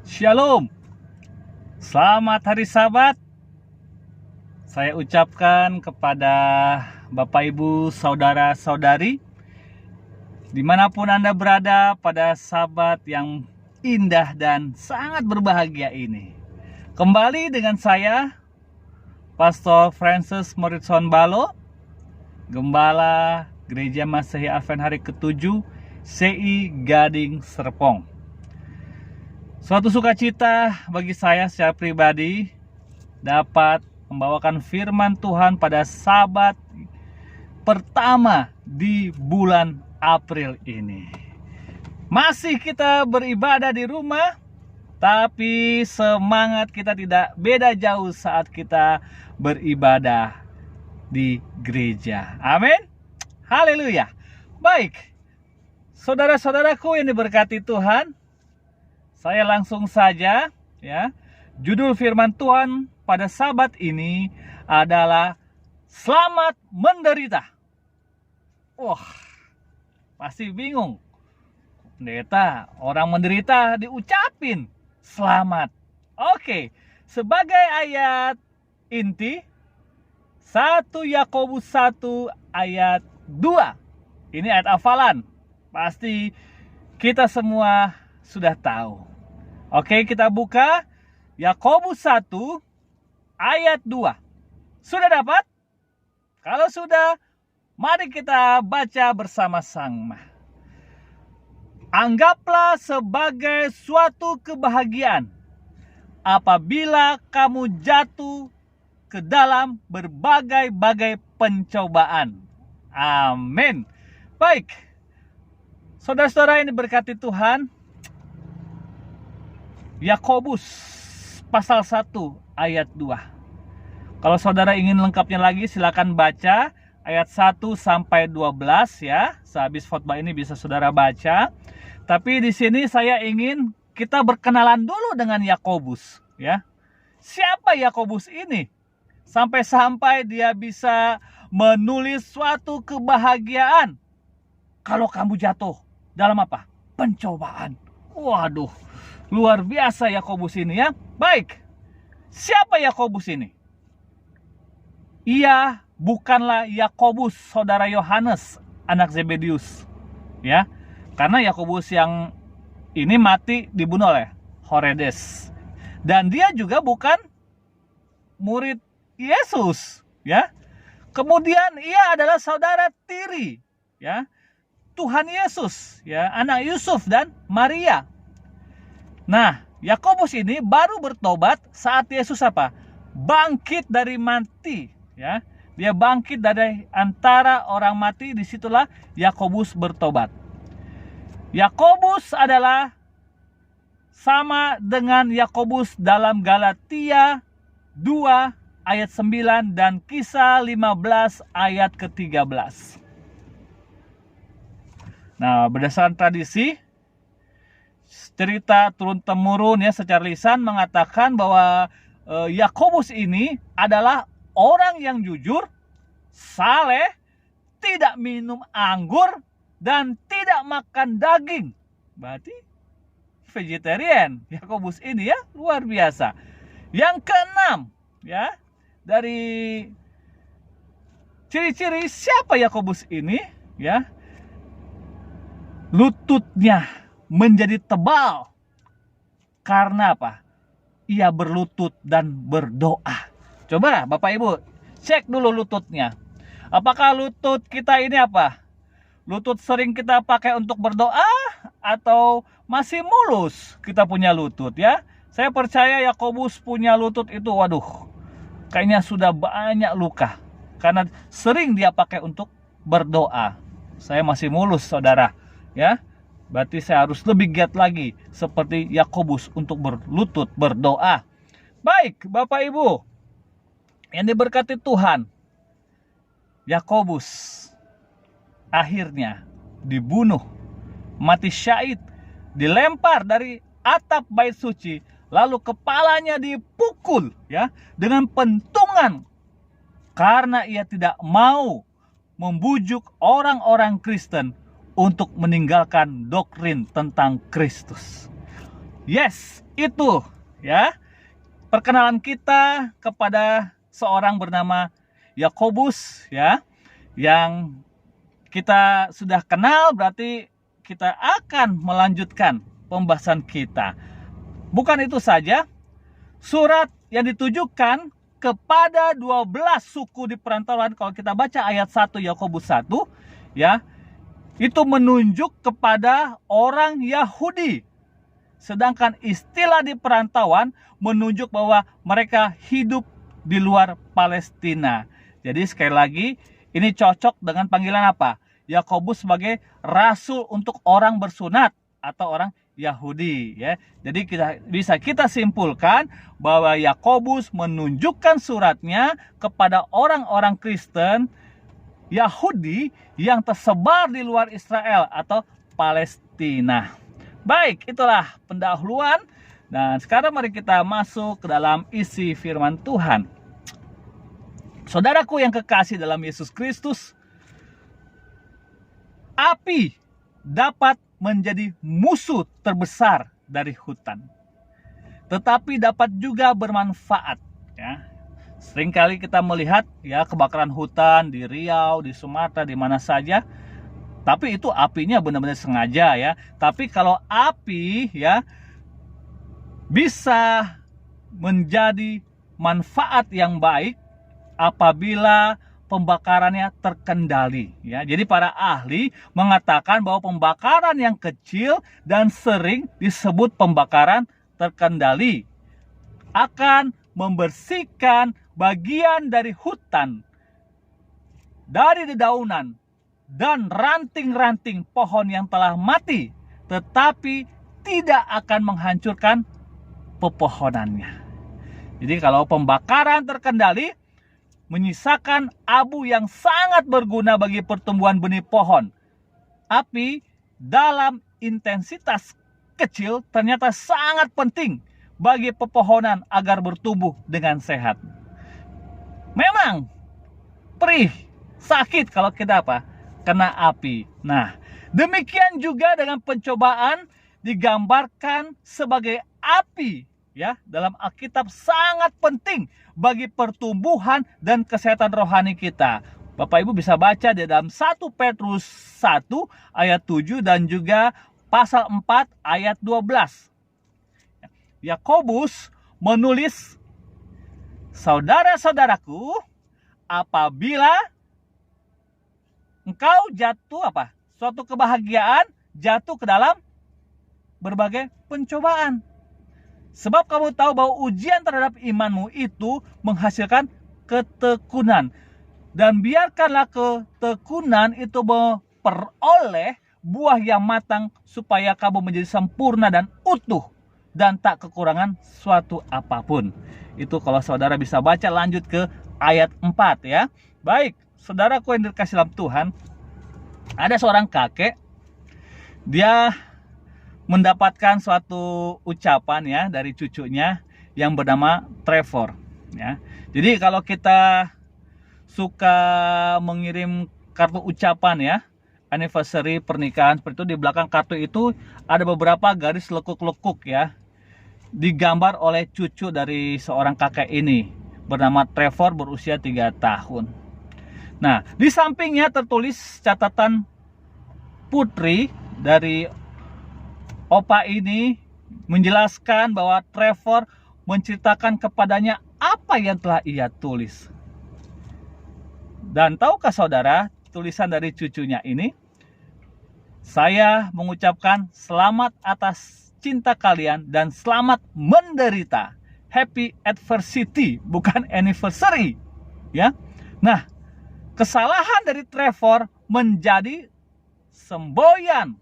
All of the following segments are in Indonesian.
Shalom, selamat hari Sabat. Saya ucapkan kepada Bapak Ibu, Saudara-saudari, dimanapun Anda berada pada Sabat yang indah dan sangat berbahagia ini. Kembali dengan saya, Pastor Francis Morrison Balo, Gembala Gereja Masehi Advent Hari ke-7 CI Gading Serpong. Suatu sukacita bagi saya secara pribadi dapat membawakan firman Tuhan pada Sabat pertama di bulan April ini. Masih kita beribadah di rumah, tapi semangat kita tidak beda jauh saat kita beribadah di gereja. Amin. Haleluya. Baik, saudara-saudaraku yang diberkati Tuhan, saya langsung saja ya. Judul firman Tuhan pada Sabat ini adalah selamat menderita. Wah, pasti bingung. Pendeta, orang menderita diucapin selamat. Oke, sebagai ayat inti 1 Yakobus 1 ayat 2. Ini ayat hafalan. Pasti kita semua sudah tahu. Oke, kita buka Yakobus 1 ayat 2. Sudah dapat? Kalau sudah, mari kita baca bersama-sama. Anggaplah sebagai suatu kebahagiaan apabila kamu jatuh ke dalam berbagai-bagai pencobaan. Amin. Baik, saudara-saudara yang diberkati Tuhan, Yakobus pasal 1 ayat 2. Kalau saudara ingin lengkapnya lagi, silakan baca ayat 1 sampai 12 ya. Sehabis khotbah ini bisa saudara baca. Tapi di sini saya ingin kita berkenalan dulu dengan Yakobus ya. Siapa Yakobus ini? Sampai-sampai dia bisa menulis suatu kebahagiaan kalau kamu jatuh dalam apa? Pencobaan. Waduh, luar biasa Yakobus ini ya. Baik, siapa Yakobus ini? Ia bukanlah Yakobus saudara Yohanes anak Zebedius ya. Karena Yakobus yang ini mati dibunuh oleh Herodes. Dan dia juga bukan murid Yesus ya. Kemudian ia adalah saudara tiri ya Tuhan Yesus ya, anak Yusuf dan Maria. Nah, Yakobus ini baru bertobat saat Yesus apa? Bangkit dari mati ya. Dia bangkit dari antara orang mati, disitulah Yakobus bertobat. Yakobus adalah sama dengan Yakobus dalam Galatia 2 ayat 9 dan Kisah 15 ayat ke-13. Nah, berdasarkan tradisi, cerita turun-temurun ya secara lisan mengatakan bahwa Yakobus ini adalah orang yang jujur, saleh, tidak minum anggur, dan tidak makan daging. Berarti vegetarian Yakobus ini ya, luar biasa. Yang keenam ya, dari ciri-ciri siapa Yakobus ini ya, lututnya menjadi tebal. Karena apa? Ia berlutut dan berdoa. Coba Bapak Ibu cek dulu lututnya. Apakah lutut kita ini apa? Lutut sering kita pakai untuk berdoa atau masih mulus kita punya lutut ya? Saya percaya Yakobus punya lutut itu, waduh, kayaknya sudah banyak luka. Karena sering dia pakai untuk berdoa. Saya masih mulus saudara ya. Berarti saya harus lebih giat lagi seperti Yakobus untuk berlutut berdoa. Baik, Bapak Ibu yang diberkati Tuhan, Yakobus akhirnya dibunuh, mati syahid, dilempar dari atap bait suci, lalu kepalanya dipukul ya dengan pentungan karena ia tidak mau membujuk orang-orang Kristen untuk meninggalkan doktrin tentang Kristus. Yes, itu ya. Perkenalan kita kepada seorang bernama Yakobus ya, yang kita sudah kenal, berarti kita akan melanjutkan pembahasan kita. Bukan itu saja, surat yang ditujukan kepada 12 suku di perantauan, kalau kita baca ayat 1 Yakobus 1 ya, itu menunjuk kepada orang Yahudi. Sedangkan istilah di perantauan menunjuk bahwa mereka hidup di luar Palestina. Jadi sekali lagi, ini cocok dengan panggilan apa? Yakobus sebagai rasul untuk orang bersunat atau orang Yahudi ya. Jadi bisa kita simpulkan bahwa Yakobus menunjukkan suratnya kepada orang-orang Kristen Yahudi yang tersebar di luar Israel atau Palestina. Baik, itulah pendahuluan. Dan sekarang mari kita masuk ke dalam isi firman Tuhan. Saudaraku yang kekasih dalam Yesus Kristus, api dapat menjadi musuh terbesar dari hutan, tetapi dapat juga bermanfaat ya. Seringkali kita melihat ya kebakaran hutan di Riau, di Sumatera, di mana saja. Tapi itu apinya benar-benar sengaja ya. Tapi kalau api ya bisa menjadi manfaat yang baik apabila pembakarannya terkendali ya. Jadi para ahli mengatakan bahwa pembakaran yang kecil dan sering disebut pembakaran terkendali akan membersihkan bagian dari hutan, dari dedaunan dan ranting-ranting pohon yang telah mati, tetapi tidak akan menghancurkan pepohonannya. Jadi kalau pembakaran terkendali menyisakan abu yang sangat berguna bagi pertumbuhan benih pohon. Api dalam intensitas kecil ternyata sangat penting bagi pepohonan agar bertumbuh dengan sehat. Memang perih, sakit kalau kita kena api. Nah, demikian juga dengan pencobaan digambarkan sebagai api ya, dalam Alkitab sangat penting bagi pertumbuhan dan kesehatan rohani kita. Bapak Ibu bisa baca di dalam 1 Petrus 1 ayat 7 dan juga pasal 4 ayat 12. Yakobus menulis, saudara-saudaraku, apabila engkau jatuh suatu kebahagiaan jatuh ke dalam berbagai pencobaan. Sebab kamu tahu bahwa ujian terhadap imanmu itu menghasilkan ketekunan. Dan biarkanlah ketekunan itu memperoleh buah yang matang supaya kamu menjadi sempurna dan utuh dan tak kekurangan suatu apapun. Itu kalau saudara bisa baca lanjut ke ayat 4 ya. Baik, saudaraku yang dikasih dalam Tuhan, ada seorang kakek, dia mendapatkan suatu ucapan ya dari cucunya yang bernama Trevor ya. Jadi kalau kita suka mengirim kartu ucapan ya, anniversary pernikahan seperti itu, di belakang kartu itu ada beberapa garis lekuk-lekuk ya, digambar oleh cucu dari seorang kakek ini bernama Trevor, berusia 3 tahun. Nah, di sampingnya tertulis catatan putri dari opa ini menjelaskan bahwa Trevor menceritakan kepadanya apa yang telah ia tulis. Dan tahukah saudara, tulisan dari cucunya ini, saya mengucapkan selamat atas cinta kalian dan selamat menderita. Happy adversity, bukan anniversary. Ya. Nah, kesalahan dari Trevor menjadi semboyan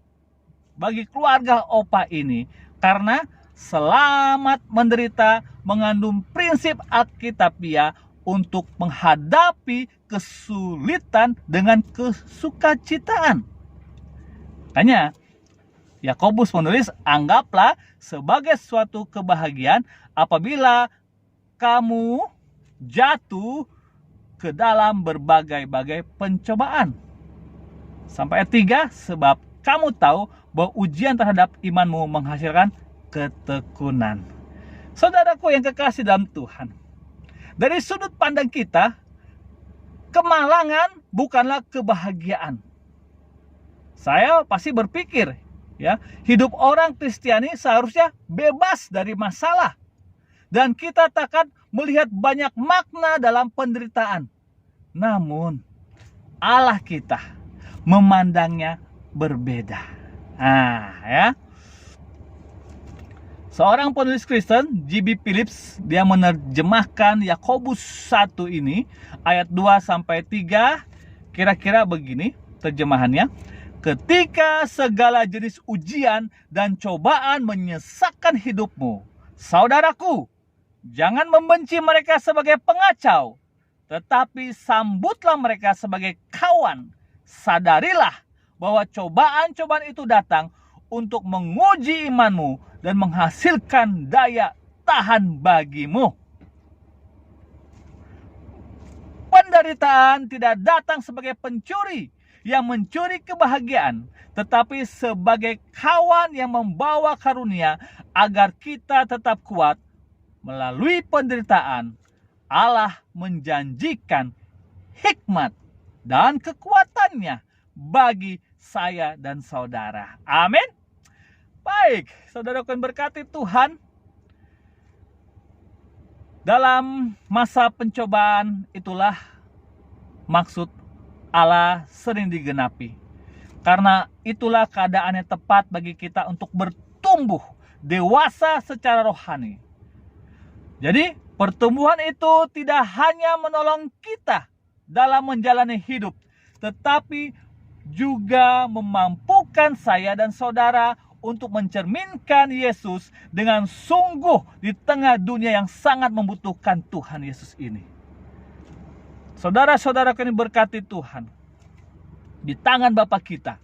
bagi keluarga opa ini karena selamat menderita mengandung prinsip Alkitabiah untuk menghadapi kesulitan dengan kesukacitaan. Makanya Yakobus menulis, anggaplah sebagai suatu kebahagiaan apabila kamu jatuh ke dalam berbagai-bagai pencobaan. Sampai ayat 3, sebab kamu tahu bahwa ujian terhadap imanmu menghasilkan ketekunan. Saudaraku yang kekasih dalam Tuhan, dari sudut pandang kita, kemalangan bukanlah kebahagiaan. Saya pasti berpikir, ya, hidup orang Kristiani seharusnya bebas dari masalah. Dan kita takkan melihat banyak makna dalam penderitaan. Namun, Allah kita memandangnya berbeda. Ya. Seorang penulis Kristen, J.B. Phillips, dia menerjemahkan Yakobus 1 ini, ayat 2-3, kira-kira begini terjemahannya. Ketika segala jenis ujian dan cobaan menyesakkan hidupmu, saudaraku, jangan membenci mereka sebagai pengacau, tetapi sambutlah mereka sebagai kawan. Sadarilah bahwa cobaan-cobaan itu datang untuk menguji imanmu dan menghasilkan daya tahan bagimu. Penderitaan tidak datang sebagai pencuri yang mencuri kebahagiaan, tetapi sebagai kawan yang membawa karunia agar kita tetap kuat. Melalui penderitaan, Allah menjanjikan hikmat dan kekuatannya bagi saya dan saudara. Amin. Baik, saudaraku yang berkati Tuhan, dalam masa pencobaan itulah maksud Allah sering digenapi. Karena itulah keadaan yang tepat bagi kita untuk bertumbuh dewasa secara rohani. Jadi pertumbuhan itu tidak hanya menolong kita dalam menjalani hidup, tetapi juga memampukan saya dan saudara untuk mencerminkan Yesus dengan sungguh di tengah dunia yang sangat membutuhkan Tuhan Yesus ini. Saudara-saudara yang berkati Tuhan, di tangan Bapa kita,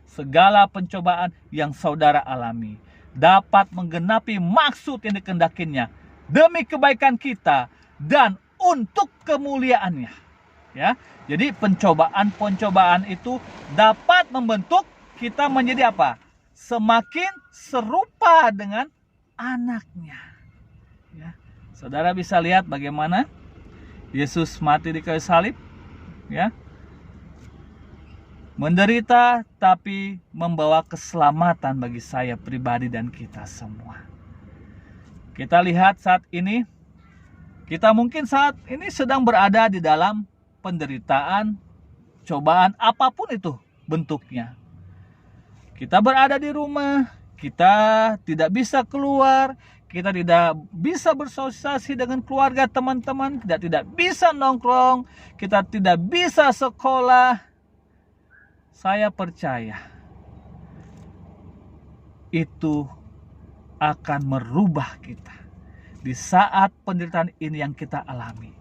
segala pencobaan yang saudara alami dapat menggenapi maksud yang dikehendakinya demi kebaikan kita dan untuk kemuliaannya. Ya, jadi pencobaan-pencobaan itu dapat membentuk kita menjadi apa? Semakin serupa dengan anaknya. Ya, saudara bisa lihat bagaimana Yesus mati di kayu salib, ya, menderita tapi membawa keselamatan bagi saya pribadi dan kita semua. Kita lihat saat ini, kita mungkin saat ini sedang berada di dalam penderitaan, cobaan apapun itu bentuknya. Kita berada di rumah, kita tidak bisa keluar, kita tidak bisa bersosialisasi dengan keluarga, teman-teman, tidak bisa nongkrong, kita tidak bisa sekolah. Saya percaya itu akan merubah kita. Di saat penderitaan ini yang kita alami,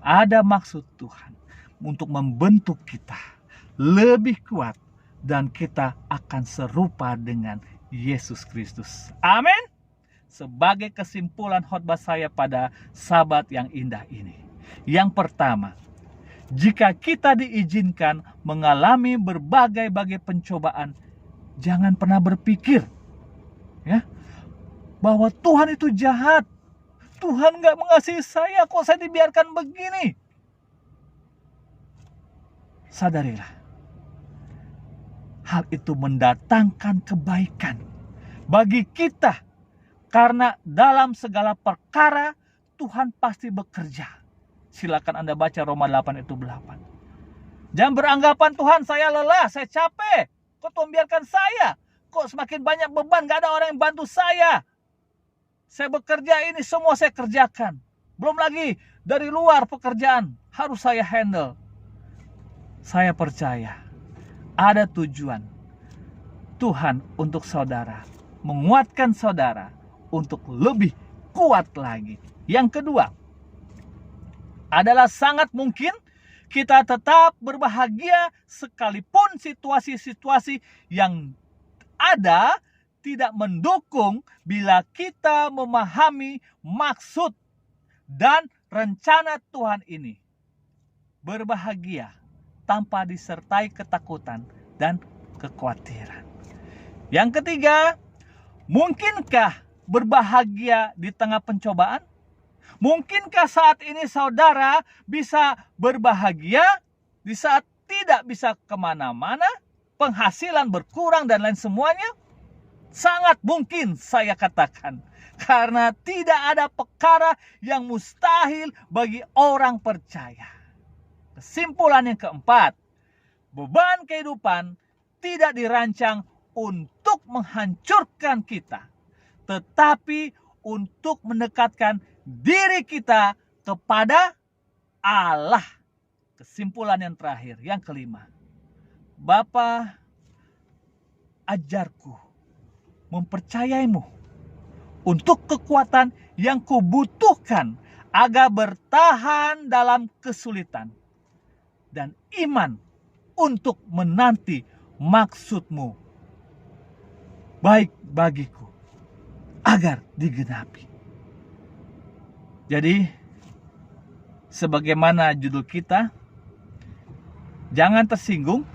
ada maksud Tuhan untuk membentuk kita lebih kuat dan kita akan serupa dengan Yesus Kristus. Amin. Sebagai kesimpulan khotbah saya pada Sabat yang indah ini, yang pertama, jika kita diizinkan mengalami berbagai-bagai pencobaan, jangan pernah berpikir, ya, bahwa Tuhan itu jahat. Tuhan gak mengasihi saya, kok saya dibiarkan begini. Sadarilah, hal itu mendatangkan kebaikan bagi kita. Karena dalam segala perkara Tuhan pasti bekerja. Silakan Anda baca Roma 8 ayat 8. Jangan beranggapan Tuhan saya lelah, saya capek. Kok Tuhan biarkan saya? Kok semakin banyak beban, gak ada orang yang bantu saya. Saya bekerja ini semua saya kerjakan. Belum lagi dari luar pekerjaan harus saya handle. Saya percaya ada tujuan Tuhan untuk saudara, menguatkan saudara untuk lebih kuat lagi. Yang kedua, adalah sangat mungkin kita tetap berbahagia sekalipun situasi-situasi yang ada tidak mendukung bila kita memahami maksud dan rencana Tuhan ini. Berbahagia tanpa disertai ketakutan dan kekhawatiran. Yang ketiga, mungkinkah berbahagia di tengah pencobaan? Mungkinkah saat ini saudara bisa berbahagia di saat tidak bisa kemana-mana, penghasilan berkurang dan lain semuanya? Sangat mungkin saya katakan. Karena tidak ada perkara yang mustahil bagi orang percaya. Kesimpulan yang keempat, beban kehidupan tidak dirancang untuk menghancurkan kita, tetapi untuk mendekatkan diri kita kepada Allah. Kesimpulan yang terakhir, yang kelima, Bapa, ajarku mempercayaimu untuk kekuatan yang kubutuhkan agar bertahan dalam kesulitan, dan iman untuk menanti maksudmu baik bagiku agar digenapi. Jadi, sebagaimana judul kita, jangan tersinggung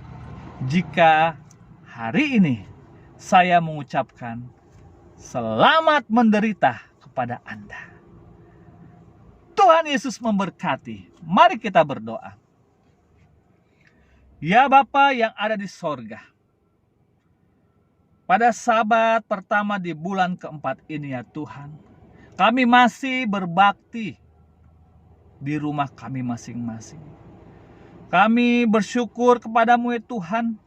jika hari ini saya mengucapkan selamat menderita kepada Anda. Tuhan Yesus memberkati. Mari kita berdoa. Ya Bapa yang ada di sorga, pada Sabat pertama di bulan keempat ini ya Tuhan, kami masih berbakti di rumah kami masing-masing. Kami bersyukur kepadamu ya Tuhan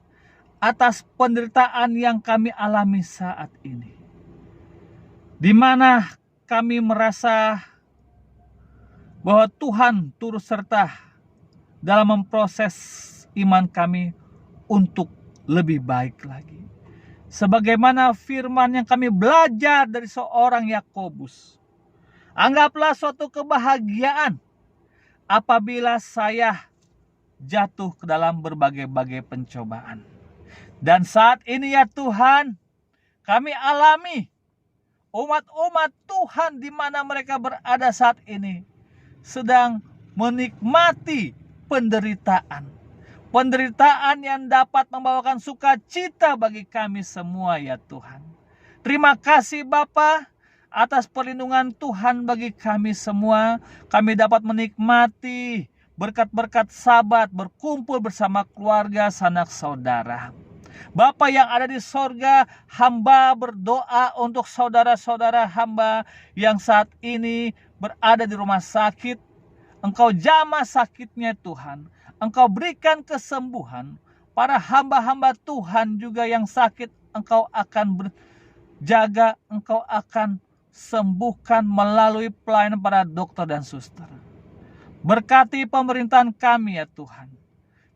atas penderitaan yang kami alami saat ini, di mana kami merasa bahwa Tuhan turut serta dalam memproses iman kami untuk lebih baik lagi. Sebagaimana firman yang kami belajar dari seorang Yakobus, anggaplah suatu kebahagiaan apabila saya jatuh ke dalam berbagai-bagai pencobaan. Dan saat ini ya Tuhan, kami alami umat-umat Tuhan di mana mereka berada saat ini sedang menikmati penderitaan. Penderitaan yang dapat membawakan sukacita bagi kami semua ya Tuhan. Terima kasih Bapa atas perlindungan Tuhan bagi kami semua. Kami dapat menikmati berkat-berkat Sabat, berkumpul bersama keluarga, sanak saudara. Bapa yang ada di sorga, hamba berdoa untuk saudara-saudara hamba yang saat ini berada di rumah sakit. Engkau jamah sakitnya Tuhan. Engkau berikan kesembuhan. Para hamba-hamba Tuhan juga yang sakit, Engkau akan berjaga, Engkau akan sembuhkan melalui pelayanan para dokter dan suster. Berkati pemerintahan kami ya Tuhan.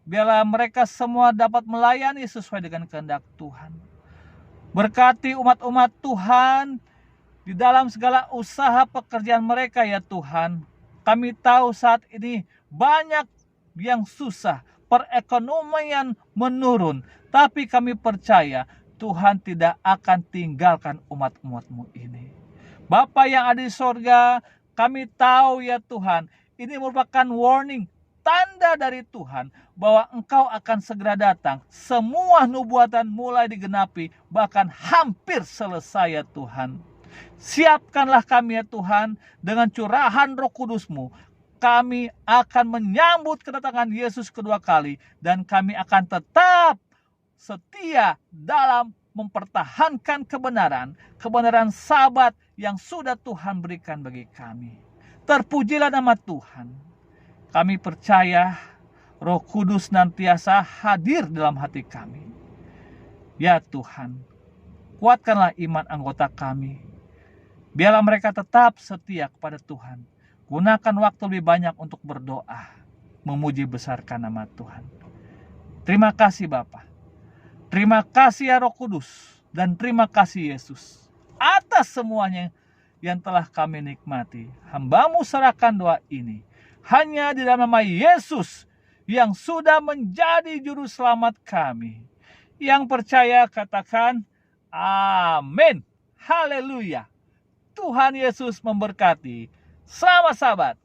Biarlah mereka semua dapat melayani sesuai dengan kehendak Tuhan. Berkati umat-umat Tuhan di dalam segala usaha pekerjaan mereka ya Tuhan. Kami tahu saat ini banyak yang susah, perekonomian menurun, tapi kami percaya Tuhan tidak akan tinggalkan umat-umat-Mu ini. Bapa yang ada di sorga, kami tahu ya Tuhan, ini merupakan warning, tanda dari Tuhan bahwa Engkau akan segera datang. Semua nubuatan mulai digenapi, bahkan hampir selesai ya Tuhan. Siapkanlah kami ya Tuhan dengan curahan Roh Kudus-Mu. Kami akan menyambut kedatangan Yesus kedua kali, dan kami akan tetap setia dalam mempertahankan kebenaran Sabat yang sudah Tuhan berikan bagi kami. Terpujilah nama Tuhan. Kami percaya Roh Kudus nantiasa hadir dalam hati kami. Ya Tuhan, kuatkanlah iman anggota kami. Biarlah mereka tetap setia kepada Tuhan. Gunakan waktu lebih banyak untuk berdoa, memuji besarkan nama Tuhan. Terima kasih Bapa. Terima kasih ya Roh Kudus. Dan terima kasih Yesus atas semuanya yang telah kami nikmati. Hamba-Mu serahkan doa ini hanya di dalam nama Yesus yang sudah menjadi juru selamat kami. Yang percaya katakan amin. Haleluya. Tuhan Yesus memberkati. Selamat Sabat.